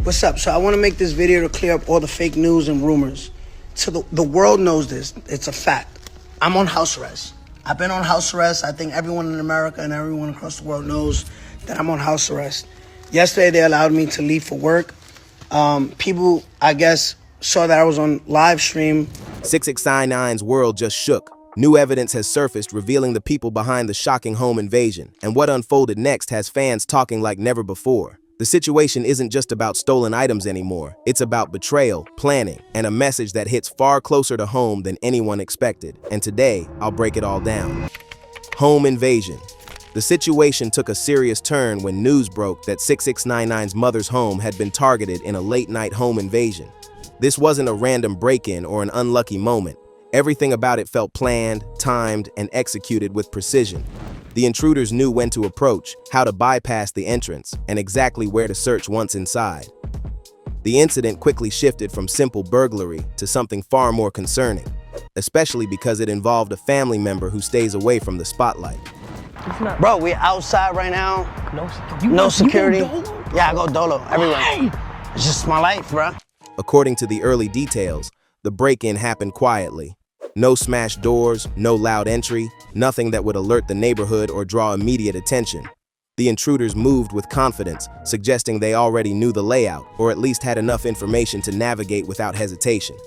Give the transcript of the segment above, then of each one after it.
What's up? So I want to make this video to clear up all the fake news and rumors. So the world knows this. It's a fact. I'm on house arrest. I've been on house arrest. I think everyone in America and everyone across the world knows that I'm on house arrest. Yesterday, they allowed me to leave for work. People, I guess, saw that I was on live stream. 6ix9ine's world just shook. New evidence has surfaced revealing the people behind the shocking home invasion, and what unfolded next has fans talking like never before. The situation isn't just about stolen items anymore. It's about betrayal, planning, and a message that hits far closer to home than anyone expected. And today, I'll break it all down. Home invasion. The situation took a serious turn when news broke that 6ix9ine's mother's home had been targeted in a late-night home invasion. This wasn't a random break-in or an unlucky moment. Everything about it felt planned, timed, and executed with precision. The intruders knew when to approach, how to bypass the entrance, and exactly where to search once inside. The incident quickly shifted from simple burglary to something far more concerning, especially because it involved a family member who stays away from the spotlight. Bro, we're outside right now. No security. Yeah, I go dolo everywhere. Why? It's just my life, bro. According to the early details, the break-in happened quietly. No smashed doors, no loud entry, nothing that would alert the neighborhood or draw immediate attention. The intruders moved with confidence, suggesting they already knew the layout, or at least had enough information to navigate without hesitation.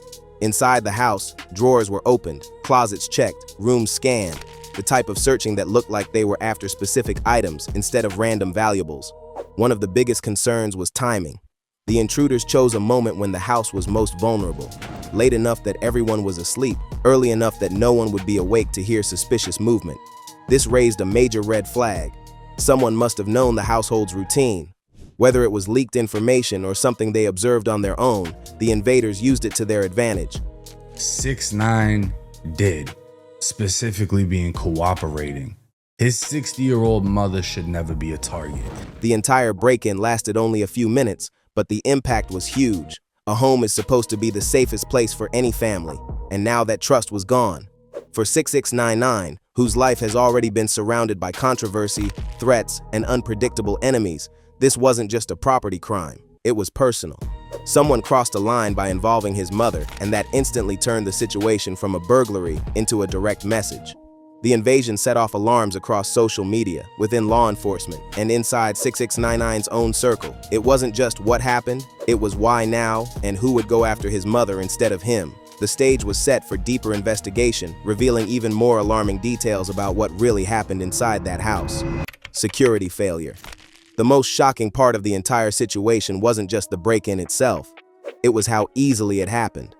Inside the house, drawers were opened, closets checked, rooms scanned, the type of searching that looked like they were after specific items instead of random valuables. One of the biggest concerns was timing. The intruders chose a moment when the house was most vulnerable, late enough that everyone was asleep, early enough that no one would be awake to hear suspicious movement. This raised a major red flag. Someone must have known the household's routine. Whether it was leaked information or something they observed on their own, the invaders used it to their advantage. 6ix9ine did, specifically being cooperating. His 60-year-old mother should never be a target. The entire break-in lasted only a few minutes, but the impact was huge. A home is supposed to be the safest place for any family, and now that trust was gone. For 6ix9ine, whose life has already been surrounded by controversy, threats, and unpredictable enemies, this wasn't just a property crime, it was personal. Someone crossed a line by involving his mother, and that instantly turned the situation from a burglary into a direct message. The invasion set off alarms across social media, within law enforcement, and inside 6ix9ine's own circle. It wasn't just what happened, it was why now, and who would go after his mother instead of him. The stage was set for deeper investigation, revealing even more alarming details about what really happened inside that house. Security failure. The most shocking part of the entire situation wasn't just the break-in itself, it was how easily it happened.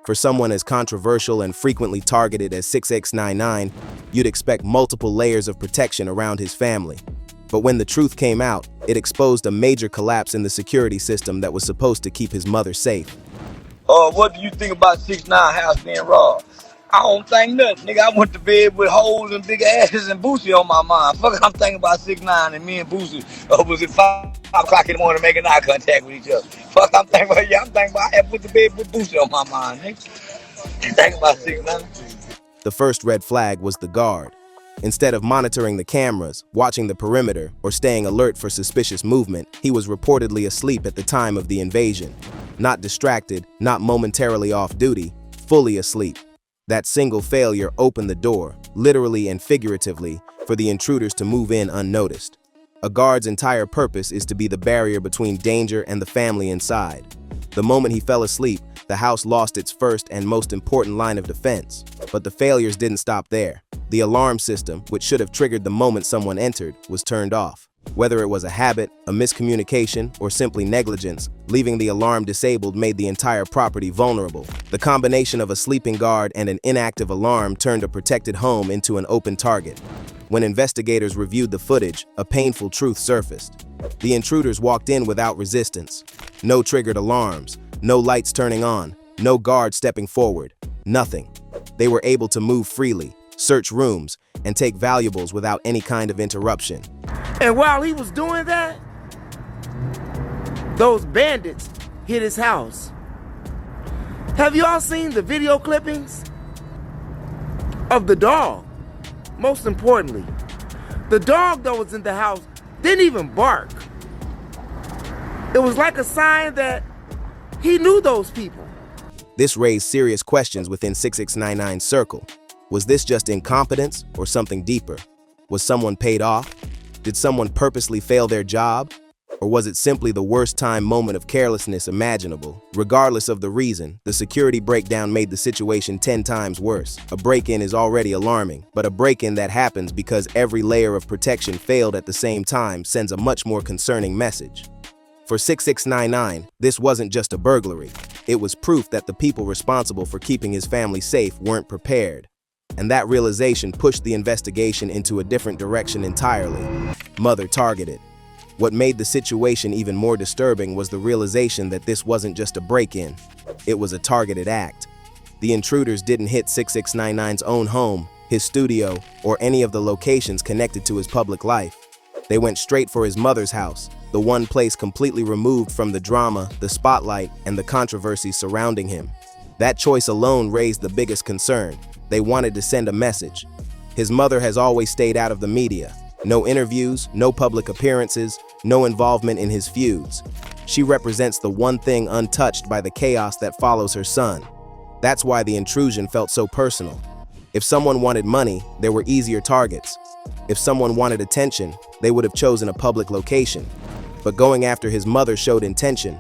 For someone as controversial and frequently targeted as 6ix9ine, you'd expect multiple layers of protection around his family. But when the truth came out, it exposed a major collapse in the security system that was supposed to keep his mother safe. What do you think about 6ix9ine house being robbed? I don't think nothing, nigga. I went to bed with holes and big asses and Boosie on my mind. Fuck, I'm thinking about 6ix9ine and me and Boosie was at 5 o'clock in the morning making eye contact with each other. Fuck, I'm thinking about, yeah, I'm thinking about I went to bed with Boosie on my mind, nigga. You thinking about 6ix9ine? The first red flag was the guard. Instead of monitoring the cameras, watching the perimeter, or staying alert for suspicious movement, he was reportedly asleep at the time of the invasion. Not distracted, not momentarily off duty, fully asleep. That single failure opened the door, literally and figuratively, for the intruders to move in unnoticed. A guard's entire purpose is to be the barrier between danger and the family inside. The moment he fell asleep, the house lost its first and most important line of defense. But the failures didn't stop there. The alarm system, which should have triggered the moment someone entered, was turned off. Whether it was a habit, a miscommunication, or simply negligence, leaving the alarm disabled made the entire property vulnerable. The combination of a sleeping guard and an inactive alarm turned a protected home into an open target. When investigators reviewed the footage, a painful truth surfaced. The intruders walked in without resistance. No triggered alarms, no lights turning on, no guard stepping forward. Nothing. They were able to move freely, search rooms, and take valuables without any kind of interruption. And while he was doing that, those bandits hit his house. Have you all seen the video clippings of the dog? Most importantly, the dog that was in the house didn't even bark. It was like a sign that he knew those people. This raised serious questions within 6ix9ine's circle. Was this just incompetence or something deeper? Was someone paid off? Did someone purposely fail their job? Or was it simply the worst time moment of carelessness imaginable? Regardless of the reason, the security breakdown made the situation 10 times worse. A break-in is already alarming, but a break-in that happens because every layer of protection failed at the same time sends a much more concerning message. For 6ix9ine, this wasn't just a burglary. It was proof that the people responsible for keeping his family safe weren't prepared. And that realization pushed the investigation into a different direction entirely. Mother targeted. What made the situation even more disturbing was the realization that this wasn't just a break-in. It was a targeted act. The intruders didn't hit 6ix9ine's own home, his studio, or any of the locations connected to his public life. They went straight for his mother's house, the one place completely removed from the drama, the spotlight, and the controversy surrounding him. That choice alone raised the biggest concern. They wanted to send a message. His mother has always stayed out of the media. No interviews, no public appearances, no involvement in his feuds. She represents the one thing untouched by the chaos that follows her son. That's why the intrusion felt so personal. If someone wanted money, there were easier targets. If someone wanted attention, they would have chosen a public location. But going after his mother showed intention.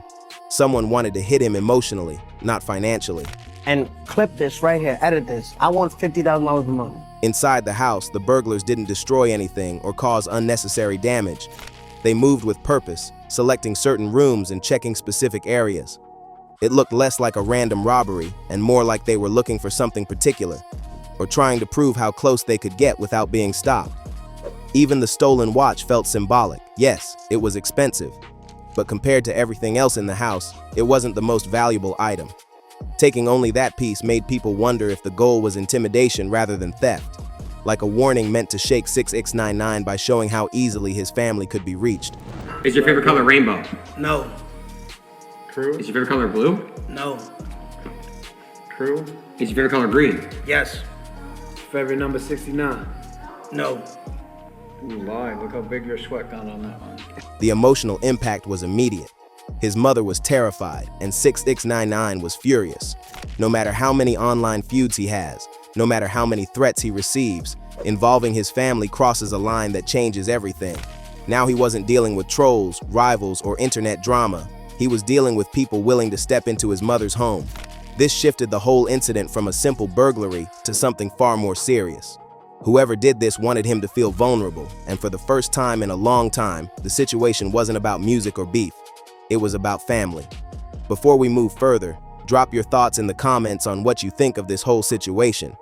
Someone wanted to hit him emotionally, not financially. And clip this right here, edit this. I want $50,000 a month. Inside the house, the burglars didn't destroy anything or cause unnecessary damage. They moved with purpose, selecting certain rooms and checking specific areas. It looked less like a random robbery and more like they were looking for something particular, or trying to prove how close they could get without being stopped. Even the stolen watch felt symbolic. Yes, it was expensive, but compared to everything else in the house, it wasn't the most valuable item. Taking only that piece made people wonder if the goal was intimidation rather than theft, like a warning meant to shake 6ix9ine by showing how easily his family could be reached. Is your favorite color rainbow? No. True. Is your favorite color blue? No. True. Is your favorite color green? Yes. Favorite number 69? No. You lied. Look how big your sweat got on that one. The emotional impact was immediate. His mother was terrified, and 6ix9ine was furious. No matter how many online feuds he has, no matter how many threats he receives, involving his family crosses a line that changes everything. Now he wasn't dealing with trolls, rivals, or internet drama. He was dealing with people willing to step into his mother's home. This shifted the whole incident from a simple burglary to something far more serious. Whoever did this wanted him to feel vulnerable, and for the first time in a long time, the situation wasn't about music or beef. It was about family. Before we move further, drop your thoughts in the comments on what you think of this whole situation.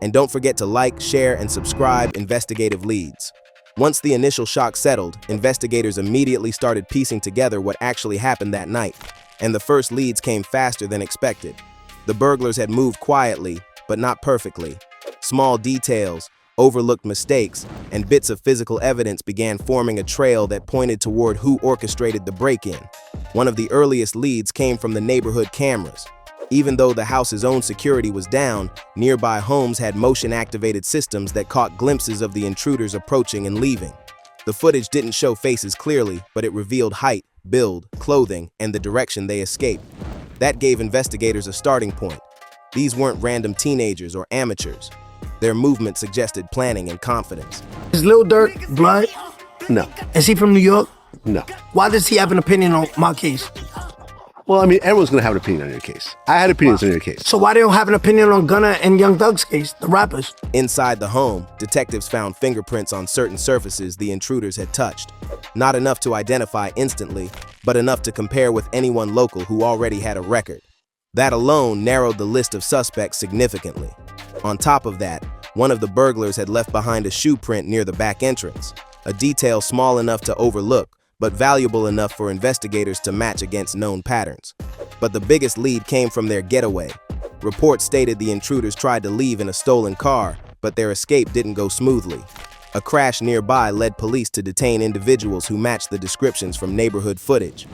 And don't forget to like, share, and subscribe Investigative Leads. Once the initial shock settled, investigators immediately started piecing together what actually happened that night, and the first leads came faster than expected. The burglars had moved quietly, but not perfectly. Small details, overlooked mistakes, and bits of physical evidence began forming a trail that pointed toward who orchestrated the break-in. One of the earliest leads came from the neighborhood cameras. Even though the house's own security was down, nearby homes had motion-activated systems that caught glimpses of the intruders approaching and leaving. The footage didn't show faces clearly, but it revealed height, build, clothing, and the direction they escaped. That gave investigators a starting point. These weren't random teenagers or amateurs. Their movement suggested planning and confidence. Is Lil Durk blood? No. Is he from New York? No. Why does he have an opinion on my case? Well, I mean, everyone's going to have an opinion on your case. I had opinions on your case. So why they don't have an opinion on Gunna and Young Thug's case, the rappers? Inside the home, detectives found fingerprints on certain surfaces the intruders had touched. Not enough to identify instantly, but enough to compare with anyone local who already had a record. That alone narrowed the list of suspects significantly. On top of that, one of the burglars had left behind a shoe print near the back entrance, a detail small enough to overlook, but valuable enough for investigators to match against known patterns. But the biggest lead came from their getaway. Reports stated the intruders tried to leave in a stolen car, but their escape didn't go smoothly. A crash nearby led police to detain individuals who matched the descriptions from neighborhood footage.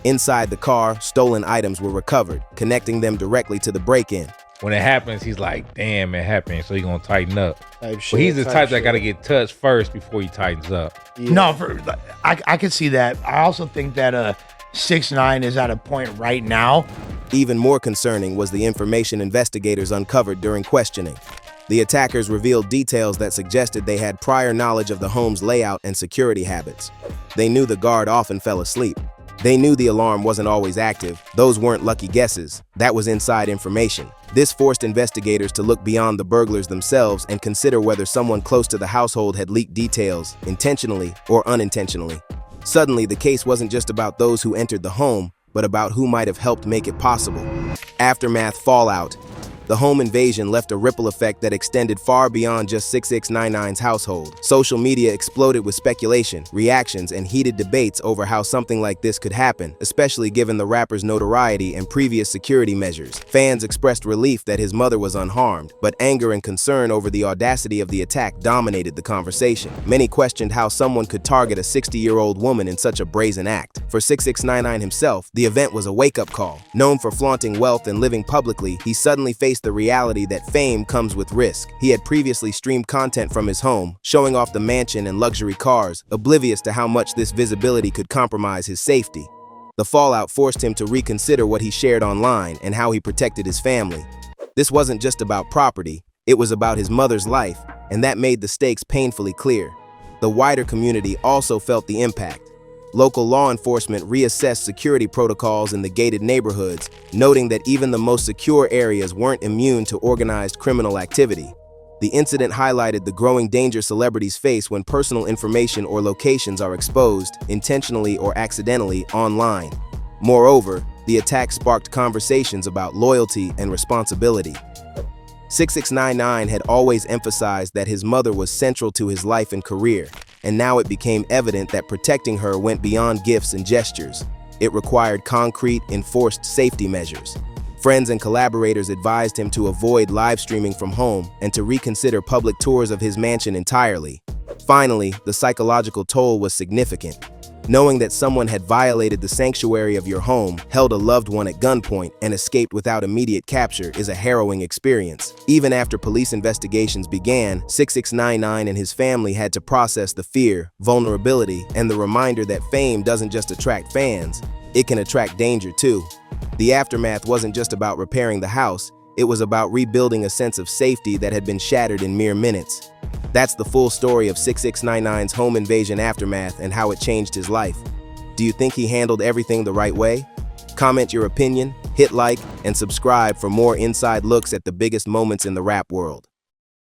Inside the car, stolen items were recovered, connecting them directly to the break-in. When it happens, he's like, damn, it happened, so he's gonna tighten up. Type But shit, he's the type that shit. gotta get touched first before he tightens up. Yeah. No, I can see that. I also think that 6ix9ine is at a point right now. Even more concerning was the information investigators uncovered during questioning. The attackers revealed details that suggested they had prior knowledge of the home's layout and security habits. They knew the guard often fell asleep. They knew the alarm wasn't always active. Those weren't lucky guesses. That was inside information. This forced investigators to look beyond the burglars themselves and consider whether someone close to the household had leaked details, intentionally or unintentionally. Suddenly, the case wasn't just about those who entered the home, but about who might have helped make it possible. Aftermath fallout. The home invasion left a ripple effect that extended far beyond just 6ix9ine's household. Social media exploded with speculation, reactions, and heated debates over how something like this could happen, especially given the rapper's notoriety and previous security measures. Fans expressed relief that his mother was unharmed, but anger and concern over the audacity of the attack dominated the conversation. Many questioned how someone could target a 60-year-old woman in such a brazen act. For 6ix9ine himself, the event was a wake-up call. Known for flaunting wealth and living publicly, he suddenly faced the reality that fame comes with risk. He had previously streamed content from his home, showing off the mansion and luxury cars, oblivious to how much this visibility could compromise his safety. The fallout forced him to reconsider what he shared online and how he protected his family. This wasn't just about property, it was about his mother's life, and that made the stakes painfully clear. The wider community also felt the impact. Local law enforcement reassessed security protocols in the gated neighborhoods, noting that even the most secure areas weren't immune to organized criminal activity. The incident highlighted the growing danger celebrities face when personal information or locations are exposed, intentionally or accidentally, online. Moreover, the attack sparked conversations about loyalty and responsibility. 6ix9ine had always emphasized that his mother was central to his life and career, and now it became evident that protecting her went beyond gifts and gestures. It required concrete, enforced safety measures. Friends and collaborators advised him to avoid live streaming from home and to reconsider public tours of his mansion entirely. Finally, the psychological toll was significant. Knowing that someone had violated the sanctuary of your home, held a loved one at gunpoint, and escaped without immediate capture is a harrowing experience. Even after police investigations began, 6ix9ine and his family had to process the fear, vulnerability, and the reminder that fame doesn't just attract fans, it can attract danger too. The aftermath wasn't just about repairing the house, it was about rebuilding a sense of safety that had been shattered in mere minutes. That's the full story of 6ix9ine's home invasion aftermath and how it changed his life. Do you think he handled everything the right way? Comment your opinion, hit like, and subscribe for more inside looks at the biggest moments in the rap world.